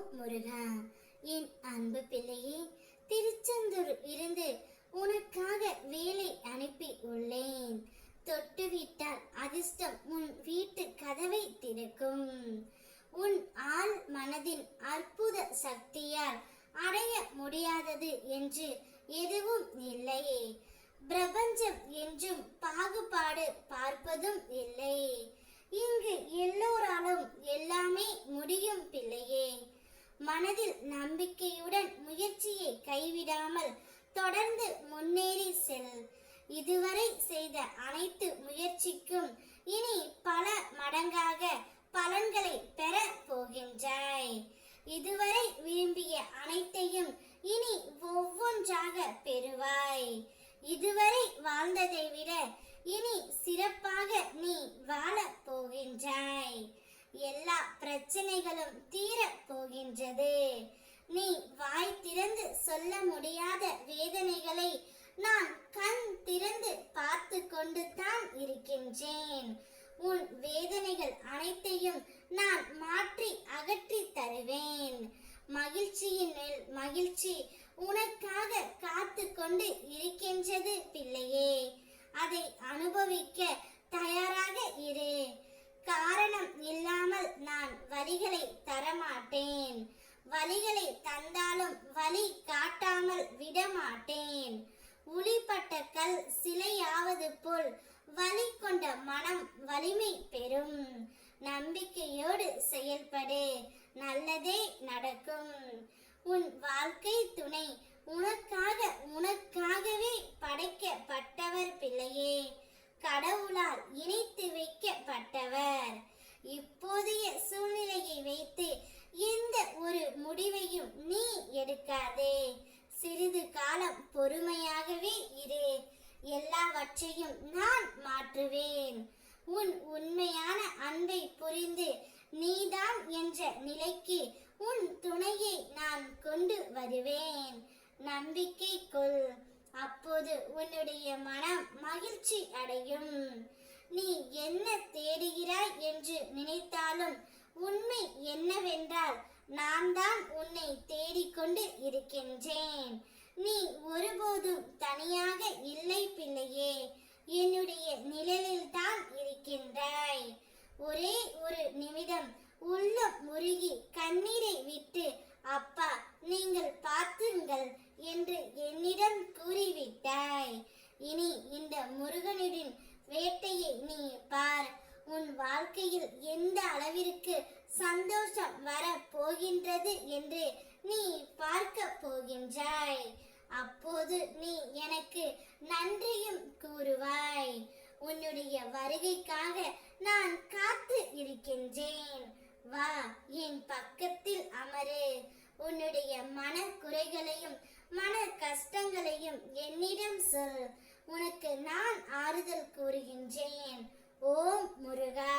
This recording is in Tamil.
ஓம் முருகா. என் அன்பு பிள்ளையே, திருச்செந்தூர் இருந்து உனக்காக வேலை அனுப்பி உள்ளேன். தொட்டுவிட்டால் அதிர்ஷ்டம் உன் வீட்டு கதவை திறக்கும். உன் ஆள் மனதின் அற்புத சக்தியால் அடைய முடியாதது என்று எதுவும் இல்லை. பிரபஞ்சம் என்றும் பாகுபாடு பார்ப்பதும் இல்லை. இங்கு எல்லோராலும் எல்லாமே முடியும் பிள்ளையே. மனதில் நம்பிக்கையுடன் முயற்சியை கைவிடாமல் தொடர்ந்து முன்னேறி செல். இதுவரை செய்த அனைத்து முயற்சிக்கும் இனி பல மடங்காக பலன்களை பெற போகின்றாய். இதுவரை விரும்பிய அனைத்தையும் இனி ஒவ்வொன்றாக பெறுவாய். இதுவரை வாழ்ந்ததை விட இனி சிறப்பாக நீ வாழ போகின்றாய். எல்லா பிரச்சனைகளும் தீர போகின்றது. நீ வாய் திறந்து சொல்ல முடியாத வேதனைகளை நான் கண் திறந்து பார்த்து கொண்டு தான் இருக்கின்றேன். உன் வேதனைகள் அனைத்தையும் நான் மாற்றி அகற்றி தருவேன். மகிழ்ச்சியின் மேல் மகிழ்ச்சி உனக்காக காத்து கொண்டு இருக்கின்றது பிள்ளையே. அதை அனுபவிக்க தயாராக இரு. காரணம் இல்லாமல் நான் வழிகளை தரமாட்டேன். வழிகளை தந்தாலும் வழி காட்டாமல் விடமாட்டேன். உளிப்பட்ட கல் சிலையாவது போல் வலி கொண்ட மனம் வலிமை பெறும். நம்பிக்கையோடு செயல்படு, நல்லதே நடக்கும். உன் வாழ்க்கை துணை உனக்காகவே படைக்கப்பட்டவர் பிள்ளையே. கடவுளால் இணைத்து வைக்கப்பட்டவர். இப்போதைய சூழ்நிலையை வைத்து எந்த ஒரு முடிவையும் நீ எடுக்காதே. சிறிது காலம் பொறுமையாகவே இரு. எல்லாவற்றையும் நான் மாற்றுவேன். உன் உண்மையான அன்பை புரிந்து நீதான் என்ற நிலைக்கு உன் துணையை நான் கொண்டு வருவேன். நம்பிக்கை கொள். அப்போது உன்னுடைய மனம் மகிழ்ச்சி அடையும். நீ என்ன தேடுகிறாய் என்று நினைத்தாலும் உண்மை என்னவென்றால் நான் தான் உன்னை தேடிக்கொண்டு இருக்கின்றேன். நீ ஒருபோதும் தனியாக இல்லை பிள்ளையே. என்னுடைய நிழலில் தான் இருக்கின்றாய். ஒரே ஒரு நிமிடம் உள்ளம் முருகி கண்ணீரை விட்டு அப்பா நீங்கள் பார்த்துங்கள் என்று என்னிடம் கூறிவிட்டாய். இனி இந்த முருகனின் வேட்டையை நீ பார். உன் வாழ்க்கையில் எந்த அளவிற்கு சந்தோஷம் வர போகின்றது என்று நீ பார்க்க போகின்றாய். அப்போது நீ எனக்கு நன்றியும் கூறுவாய். உன்னுடைய வருகைக்காக நான் காத்து இருக்கின்றேன். வா, என் பக்கத்தில் அமரு. உன்னுடைய மன குறைகளையும் மன கஷ்டங்களையும் என்னிடம் சொல். உனக்கு நான் ஆறுதல் கூறுகின்றேன். ஓம் முருகா.